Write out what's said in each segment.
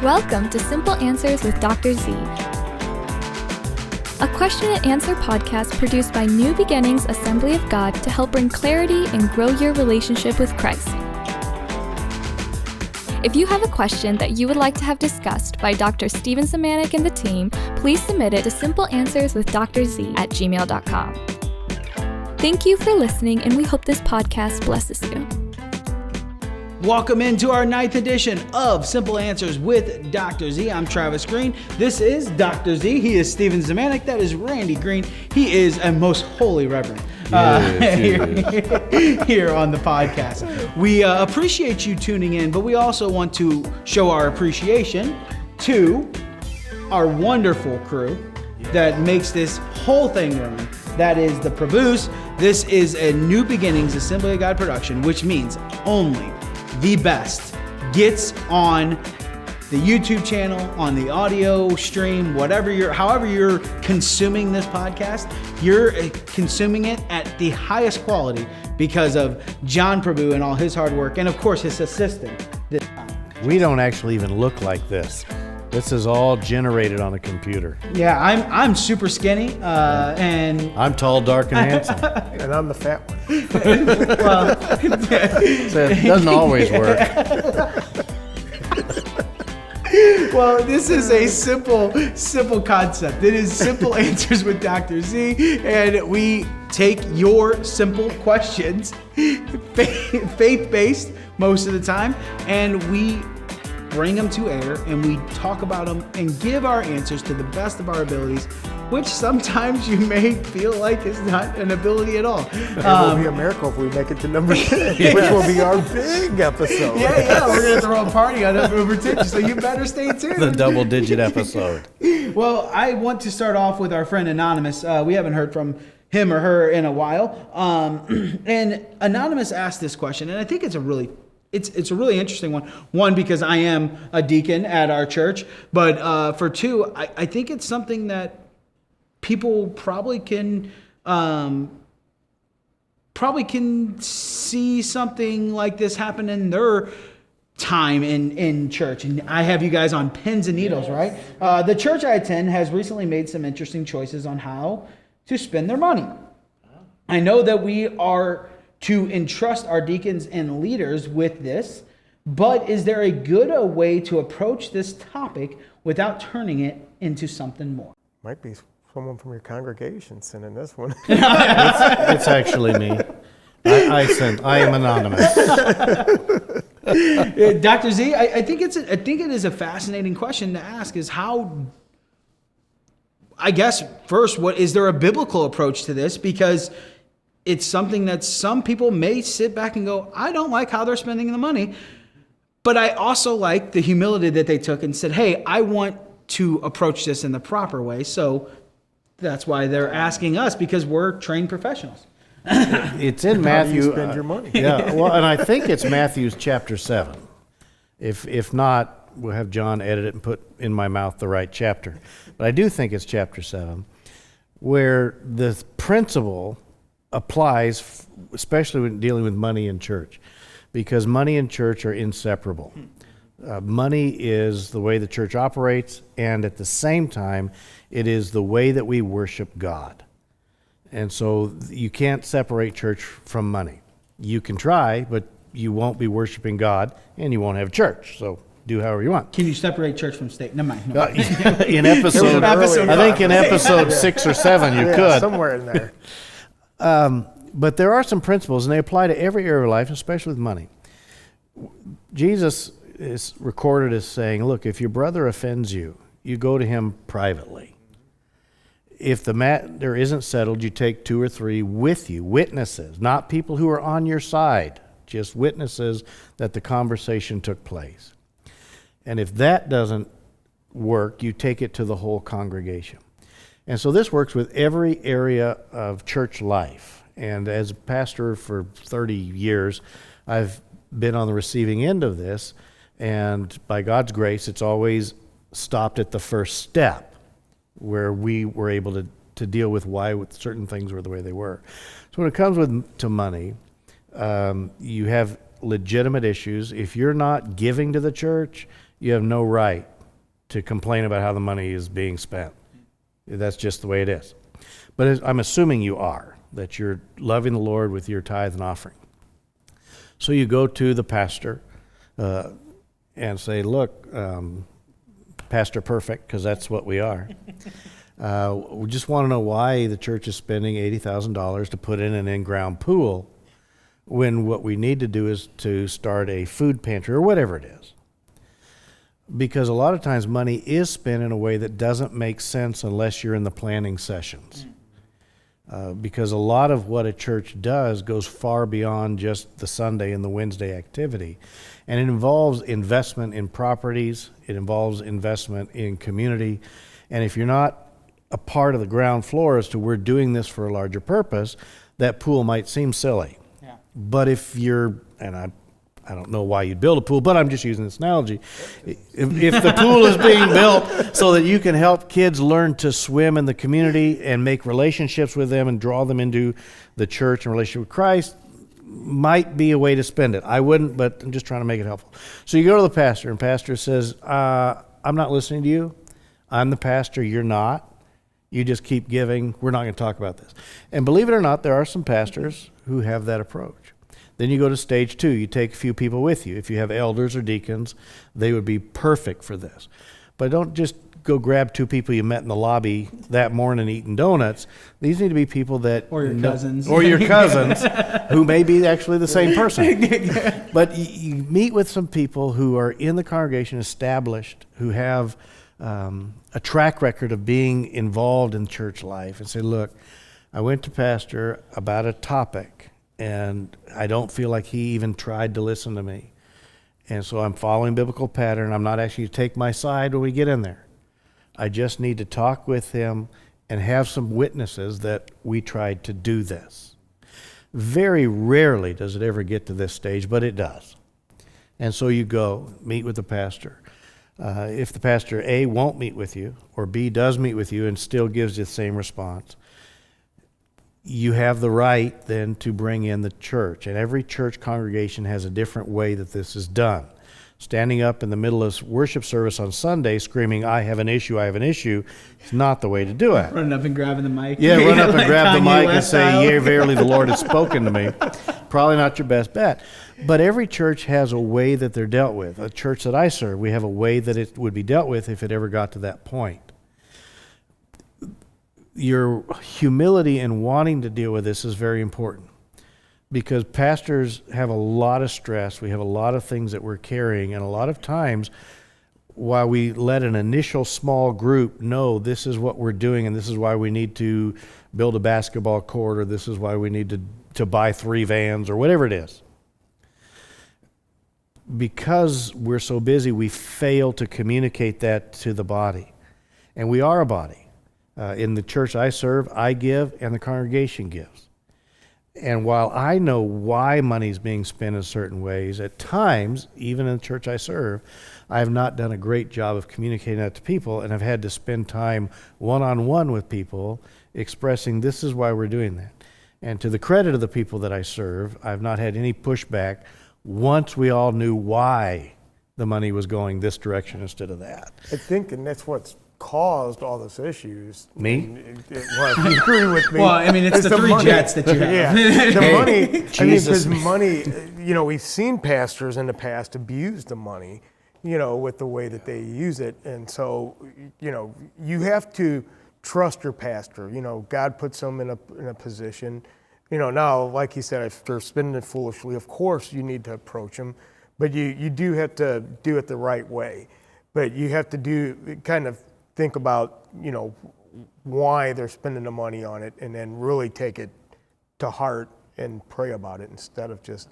Welcome to Simple Answers with Dr. Z, a question and answer podcast produced by New Beginnings Assembly of God to help bring clarity and grow your relationship with Christ. If you have a question that you would like to have discussed by Dr. Steven Samanik and the team, please submit it to simpleanswerswithdrz@gmail.com. Thank you for listening, and we hope this podcast blesses you. Welcome into our 9th edition of Simple Answers with Dr. Z. I'm Travis Green. This is Dr. Z. He is Steven Zamanek. That is Randy Green. He is a most holy reverend here on the podcast. We appreciate you tuning in, but we also want to show our appreciation to our wonderful crew that makes this whole thing run. That is the Prabhus. This is a New Beginnings Assembly of God production, which means only the best gets on the YouTube channel, on the audio stream, however you're consuming this podcast, you're consuming it at the highest quality because of John Prabhu and all his hard work, and of course his assistant. We don't actually even look like this. This is all generated on a computer. Yeah, I'm super skinny, and I'm tall, dark, and handsome. And I'm the fat one. well, So it doesn't always work. well, this is a simple concept. It is Simple Answers with Dr. Z, and we take your simple questions, faith-based most of the time, and we bring them to air, and we talk about them and give our answers to the best of our abilities, which sometimes you may feel like is not an ability at all. It will be a miracle if we make it to number 10, which will be our big episode. Yeah, we're going to throw a party on number 10, so you better stay tuned. The double-digit episode. Well, I want to start off with our friend Anonymous. We haven't heard from him or her in a while. And Anonymous asked this question, and I think it's a really interesting one. One, because I am a deacon at our church, but for two, I think it's something that people probably can see something like this happen in their time in church. And I have you guys on pins and needles, right? The church I attend has recently made some interesting choices on how to spend their money. I know that we are to entrust our deacons and leaders with this, but is there a good way to approach this topic without turning it into something more? Might be someone from your congregation sending this one. It's actually me. I am anonymous. Dr. Z, I think it is a fascinating question to ask, is how, I guess, first, what is there a biblical approach to this? Because it's something that some people may sit back and go, I don't like how they're spending the money, but I also like the humility that they took and said, hey, I want to approach this in the proper way. So that's why they're asking us, because we're trained professionals. It's in How do Matthew. you spend your money? Yeah, well, and I think it's Matthew's chapter 7. If not, we'll have John edit it and put in my mouth the right chapter. But I do think it's chapter 7, where the principle applies, especially when dealing with money in church, because money and church are inseparable. Money is the way the church operates, and at the same time, it is the way that we worship God. And so you can't separate church from money. You can try, but you won't be worshiping God, and you won't have church. So do however you want. Can you separate church from state? Never mind. In episode, I think in episode 6 or 7, you could. Somewhere in there. But there are some principles, and they apply to every area of life, especially with money. Jesus is recorded as saying, look, if your brother offends you, you go to him privately. If the matter isn't settled, you take 2 or 3 with you, witnesses, not people who are on your side, just witnesses that the conversation took place. And if that doesn't work, you take it to the whole congregation. And so this works with every area of church life. And as a pastor for 30 years, I've been on the receiving end of this. And by God's grace, it's always stopped at the first step, where we were able to deal with why certain things were the way they were. So when it comes to money, you have legitimate issues. If you're not giving to the church, you have no right to complain about how the money is being spent. That's just the way it is. But I'm assuming you are, that you're loving the Lord with your tithe and offering. So you go to the pastor and say, look, Pastor Perfect, because that's what we are. We just want to know why the church is spending $80,000 to put in an in-ground pool when what we need to do is to start a food pantry or whatever it is. Because a lot of times money is spent in a way that doesn't make sense unless you're in the planning sessions. Because a lot of what a church does goes far beyond just the Sunday and the Wednesday activity. And it involves investment in properties, it involves investment in community. And if you're not a part of the ground floor as to we're doing this for a larger purpose, that pool might seem silly. Yeah. But if you're, and I don't know why you'd build a pool, but I'm just using this analogy. If the pool is being built so that you can help kids learn to swim in the community and make relationships with them and draw them into the church and relationship with Christ, might be a way to spend it. I wouldn't, but I'm just trying to make it helpful. So you go to the pastor, and pastor says, I'm not listening to you. I'm the pastor, you're not. You just keep giving. We're not going to talk about this. And believe it or not, there are some pastors who have that approach. Then you go to stage 2. You take a few people with you. If you have elders or deacons, they would be perfect for this. But don't just go grab 2 people you met in the lobby that morning eating donuts. These need to be people that... Or your cousins. Or your cousins, who may be actually the same person. But you meet with some people who are in the congregation, established, who have a track record of being involved in church life, and say, look, I went to pastor about a topic, and I don't feel like he even tried to listen to me. And so I'm following biblical pattern. I'm not asking you to take my side when we get in there. I just need to talk with him and have some witnesses that we tried to do this. Very rarely does it ever get to this stage, but it does. And so you go, meet with the pastor. If the pastor A won't meet with you, or B does meet with you and still gives you the same response, you have the right then to bring in the church. And every church congregation has a different way that this is done. Standing up in the middle of worship service on Sunday screaming, I have an issue, is not the way to do it. Running up and grabbing the mic. Yeah, run up and grab the Kanye mic and West say, style. yea, verily the Lord has spoken to me. Probably not your best bet. But every church has a way that they're dealt with. A church that I serve, we have a way that it would be dealt with if it ever got to that point. Your humility in wanting to deal with this is very important, because pastors have a lot of stress. We have a lot of things that we're carrying, and a lot of times while we let an initial small group know this is what we're doing and this is why we need to build a basketball court, or this is why we need to buy 3 vans or whatever it is, because we're so busy, we fail to communicate that to the body. And we are a body. In the church I serve, I give and the congregation gives. And while I know why money's being spent in certain ways, at times, even in the church I serve, I have not done a great job of communicating that to people, and I've had to spend time one-on-one with people expressing this is why we're doing that. And to the credit of the people that I serve, I've not had any pushback once we all knew why the money was going this direction instead of that. I think, and that's what's caused all those issues. Me? Well, if you agree with me. Well, I mean, it's the 3 money. jets that you have. Yeah, the money. Jesus. Because money, we've seen pastors in the past abuse the money, with the way that they use it. And so, you have to trust your pastor. God puts them in a position. Now, like he said, if they're spending it foolishly, of course you need to approach them, but you do have to do it the right way. But you have to think about, why they're spending the money on it, and then really take it to heart and pray about it instead of just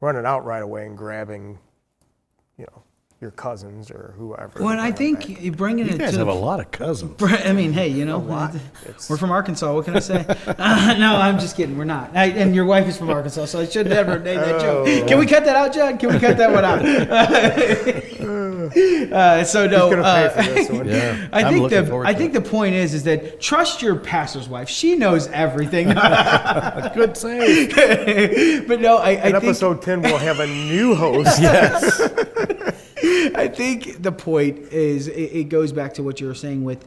running out right away and grabbing, your cousins or whoever. Well, and I think you bring it You guys to have a lot of cousins. I mean, hey, we're from Arkansas. What can I say? No, I'm just kidding. We're not. And your wife is from Arkansas, so I should never have made that joke. Can we cut that out, John? Can we cut that one out? So no. He's gonna pay for this one. Yeah, I think the point is that trust your pastor's wife. She knows everything. Good save. But no, I In think episode 10, we'll have a new host. Yes. I think the point is it goes back to what you were saying with,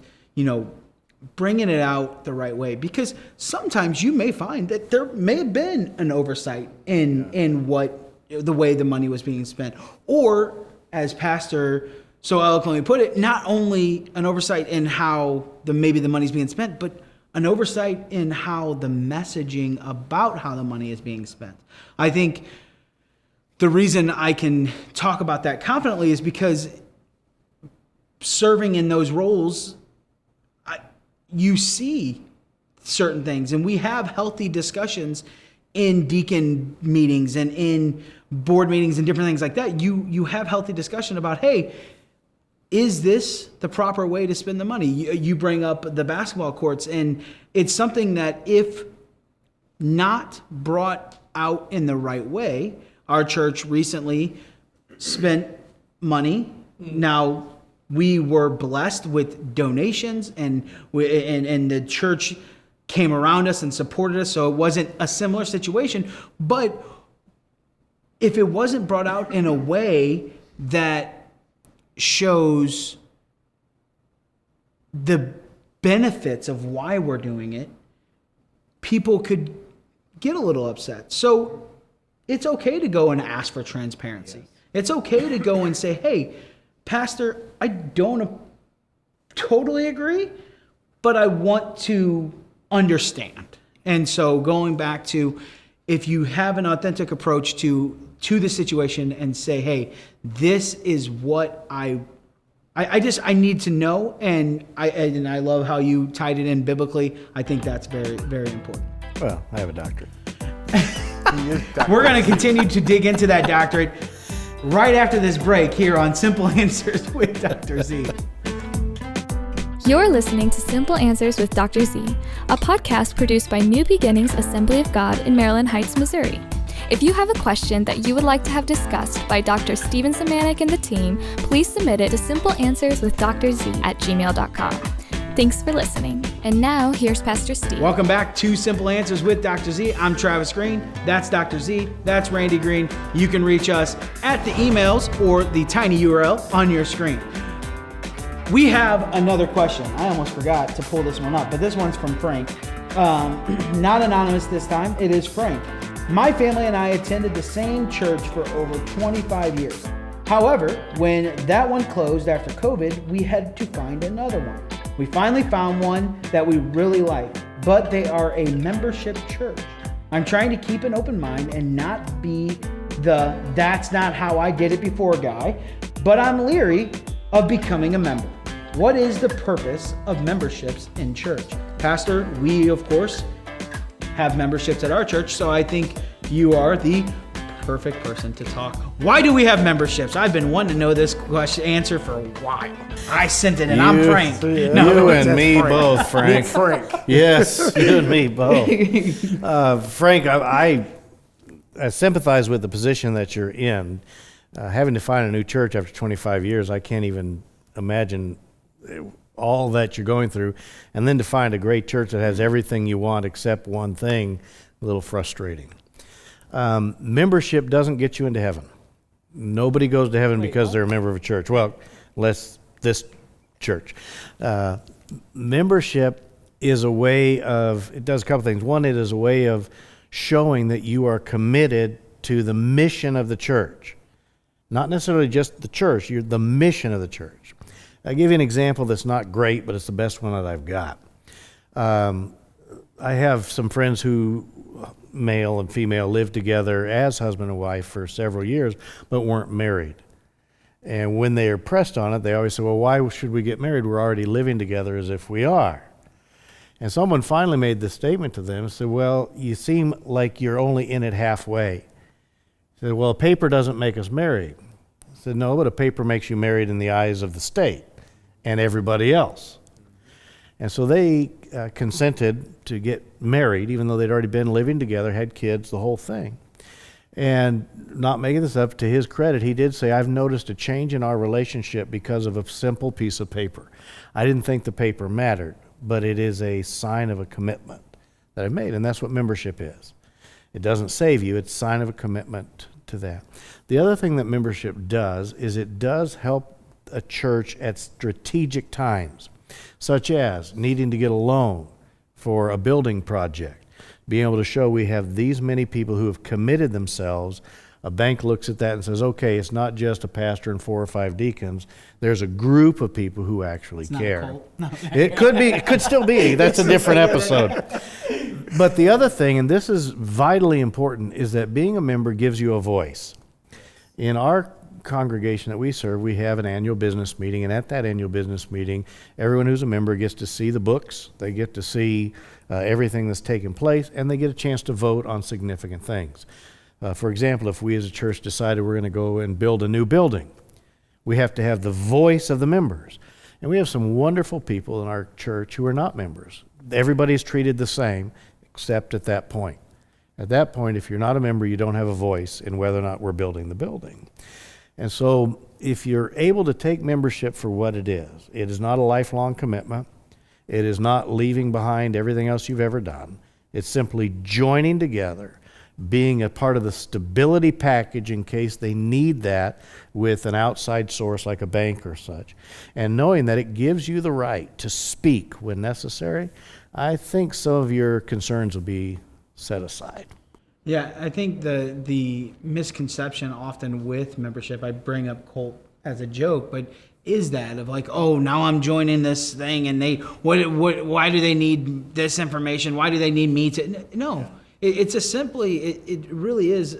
bringing it out the right way, because sometimes you may find that there may have been an oversight in what the way the money was being spent, or as Pastor so eloquently put it, not only an oversight in how maybe the money's being spent, but an oversight in how the messaging about how the money is being spent. I think the reason I can talk about that confidently is because serving in those roles, you see certain things, and we have healthy discussions in deacon meetings and in board meetings and different things like that. You have healthy discussion about, hey, is this the proper way to spend the money? You bring up the basketball courts, and it's something that if not brought out in the right way, our church recently spent money. Now, we were blessed with donations, and the church came around us and supported us, so it wasn't a similar situation. But if it wasn't brought out in a way that shows the benefits of why we're doing it, people could get a little upset. So it's okay to go and ask for transparency. Yes. It's okay to go and say, hey, Pastor, I don't totally agree, but I want to understand. And so going back to, if you have an authentic approach to the situation and say, hey, this is what I need to know, and I love how you tied it in biblically. I think that's very, very important. Well, I have a doctorate. We're going to continue to dig into that doctorate right after this break here on Simple Answers with Dr. Z. You're listening to Simple Answers with Dr. Z, a podcast produced by New Beginnings Assembly of God in Maryland Heights, Missouri. If you have a question that you would like to have discussed by Dr. Steven Samanik and the team, please submit it to simpleanswerswithdrz@gmail.com. Thanks for listening. And now, here's Pastor Steve. Welcome back to Simple Answers with Dr. Z. I'm Travis Green. That's Dr. Z. That's Randy Green. You can reach us at the emails or the tiny URL on your screen. We have another question. I almost forgot to pull this one up, but this one's from Frank. Not anonymous this time. It is Frank. My family and I attended the same church for over 25 years. However, when that one closed after COVID, we had to find another one. We finally found one that we really like, but they are a membership church. I'm trying to keep an open mind and not be the "that's not how I did it before" guy, but I'm leery of becoming a member. What is the purpose of memberships in church? Pastor, we of course have memberships at our church, so I think you are the perfect person to talk. Why do we have memberships? I've been wanting to know this answer for a while. I sent it, and I'm Frank. You and me Frank. both, Frank. Frank. Yes, you and me both. Frank, I sympathize with the position that you're in. Having to find a new church after 25 years, I can't even imagine all that you're going through. And then to find a great church that has everything you want except one thing, a little frustrating. Membership doesn't get you into heaven. Nobody goes to heaven because they're a member of a church. Well, unless this church. Membership is a way of, it does a couple things. One, it is a way of showing that you are committed to the mission of the church. Not necessarily just the church, you're the mission of the church. I'll give you an example that's not great, but it's the best one that I've got. I have some friends who, male and female, lived together as husband and wife for several years, but weren't married. And when they are pressed on it, they always say, well, why should we get married? We're already living together as if we are. And someone finally made this statement to them and said, well, you seem like you're only in it halfway. He said, well, a paper doesn't make us married. I said, no, but a paper makes you married in the eyes of the state and everybody else. And so they consented to get married, even though they'd already been living together, had kids, the whole thing. And not making this up, to his credit, he did say, I've noticed a change in our relationship because of a simple piece of paper. I didn't think the paper mattered, but it is a sign of a commitment that I made, and that's what membership is. It doesn't save you, it's a sign of a commitment to that. The other thing that membership does is it does help a church at strategic times, such as needing to get a loan for a building project, being able to show we have these many people who have committed themselves. A bank looks at that and says, okay, it's not just a pastor and 4 or 5 deacons. There's a group of people who actually care. No. It could be, it could still be. That's a different episode. But the other thing, and this is vitally important, is that being a member gives you a voice. In our congregation that we serve, we have an annual business meeting, and at that annual business meeting, everyone who's a member gets to see the books, they get to see everything that's taken place, and they get a chance to vote on significant things. For example, if we as a church decided we're going to go and build a new building, we have to have the voice of the members. And we have some wonderful people in our church who are not members. Everybody's treated the same, except at that point. At that point, if you're not a member, you don't have a voice in whether or not we're building the building. And so if you're able to take membership for what it is not a lifelong commitment. It is not leaving behind everything else you've ever done. It's simply joining together, being a part of the stability package in case they need that with an outside source like a bank or such, and knowing that it gives you the right to speak when necessary. I think some of your concerns will be set aside. Yeah, I think the misconception often with membership, I bring up Colt as a joke, but is that of like, oh, now I'm joining this thing, and why do they need this information? Why do they need me to? No. It's it really is.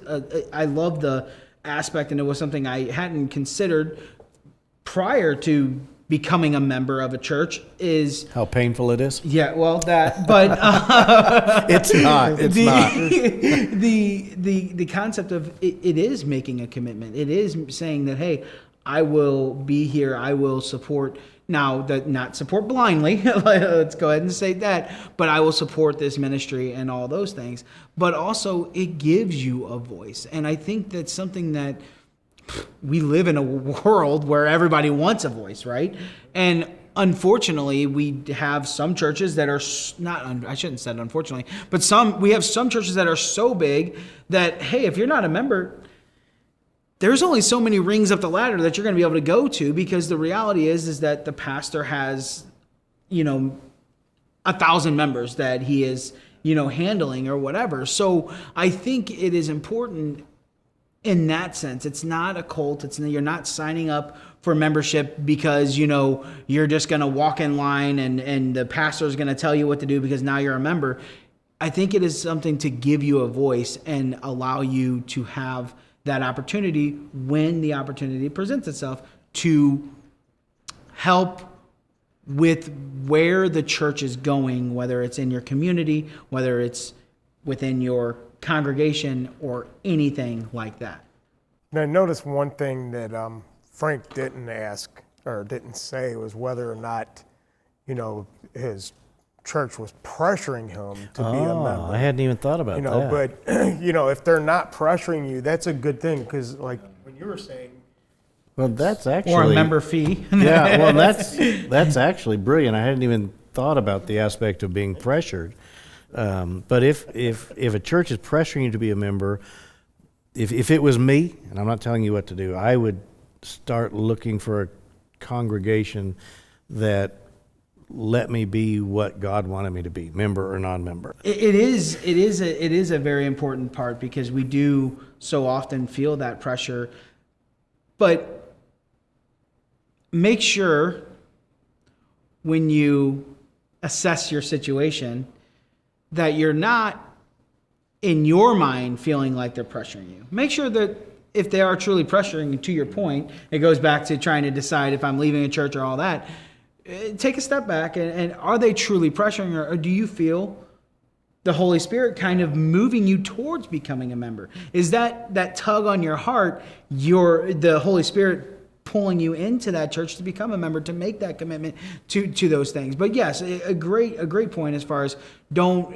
I love the aspect, and it was something I hadn't considered prior to becoming a member of a church. Is how painful it is. Yeah, well, that, but it's not. It's not. The concept of it is making a commitment. It is saying that, hey, I will be here. I will support. Now, not support blindly, let's go ahead and say that, but I will support this ministry and all those things. But also, it gives you a voice. And I think that's something that we live in a world where everybody wants a voice, right? And unfortunately, we have some churches that are not, I shouldn't say unfortunately, but we have some churches that are so big that, hey, if you're not a member, there's only so many rings up the ladder that you're going to be able to go to, because the reality is that the pastor has, 1,000 members that he is, handling or whatever. So I think it is important in that sense. It's not a cult. You're not signing up for membership because, you're just going to walk in line and the pastor is going to tell you what to do because now you're a member. I think it is something to give you a voice and allow you to have that opportunity when the opportunity presents itself to help with where the church is going, whether it's in your community, whether it's within your congregation or anything like that. Now, notice one thing that Frank didn't ask or didn't say was whether or not, his church was pressuring him to be a member. I hadn't even thought about that. But if they're not pressuring you, that's a good thing, because like when you were saying, well, that's actually, or a member fee. Yeah, well, that's actually brilliant. I hadn't even thought about the aspect of being pressured. But if a church is pressuring you to be a member, if it was me, and I'm not telling you what to do, I would start looking for a congregation that let me be what God wanted me to be, member or non-member. It is a very important part, because we do so often feel that pressure. But make sure when you assess your situation that you're not in your mind feeling like they're pressuring you. Make sure that if they are truly pressuring you, to your point, it goes back to trying to decide if I'm leaving a church or all that. Take a step back and are they truly pressuring, or do you feel the Holy Spirit kind of moving you towards becoming a member? Is that tug on your heart, the Holy Spirit pulling you into that church to become a member, to make that commitment to those things? But yes, a great point as far as don't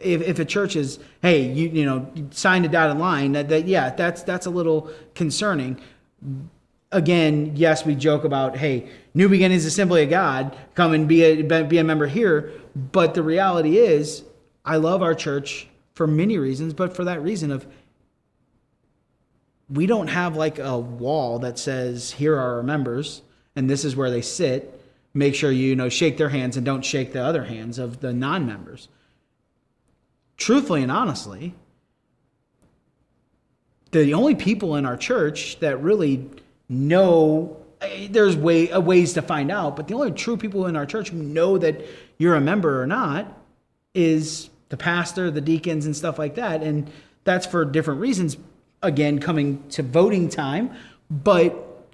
if a church is, hey, you sign a dotted line, that's a little concerning. Again, yes, we joke about, hey, New Beginnings Assembly of God, come and be a member here. But the reality is, I love our church for many reasons, but for that reason of, we don't have like a wall that says, here are our members, and this is where they sit. Make sure you shake their hands and don't shake the other hands of the non-members. Truthfully and honestly, the only people in our church that really know, there's ways to find out, but the only true people in our church who know that you're a member or not is the pastor, the deacons, and stuff like that. And that's for different reasons, again, coming to voting time, but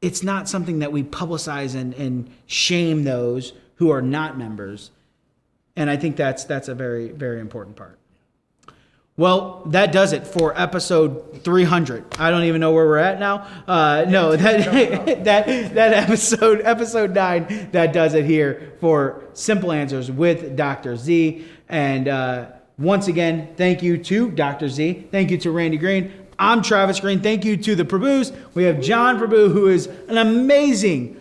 it's not something that we publicize and shame those who are not members. And I think that's a very, very important part. Well, that does it for episode 300. I don't even know where we're at now. No, that episode 9, that does it here for Simple Answers with Dr. Z. And once again, thank you to Dr. Z. Thank you to Randy Green. I'm Travis Green. Thank you to the Prabhus. We have John Prabhu, who is an amazing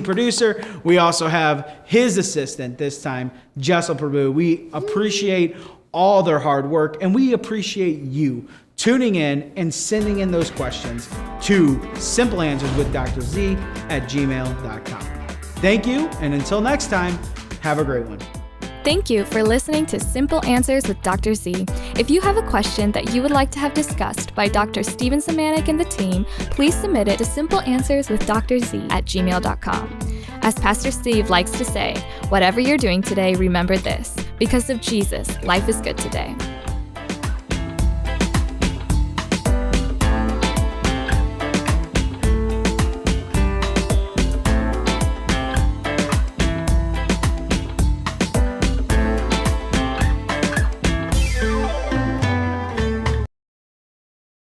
producer. We also have his assistant this time, Jessel Prabhu. We appreciate all their hard work, and we appreciate you tuning in and sending in those questions to simpleanswerswithdrz@gmail.com. Thank you, and until next time, have a great one. Thank you for listening to Simple Answers with Dr. Z. If you have a question that you would like to have discussed by Dr. Steven Samanik and the team, please submit it to simpleanswerswithdrz@gmail.com. As Pastor Steve likes to say, whatever you're doing today, remember this: because of Jesus, life is good today.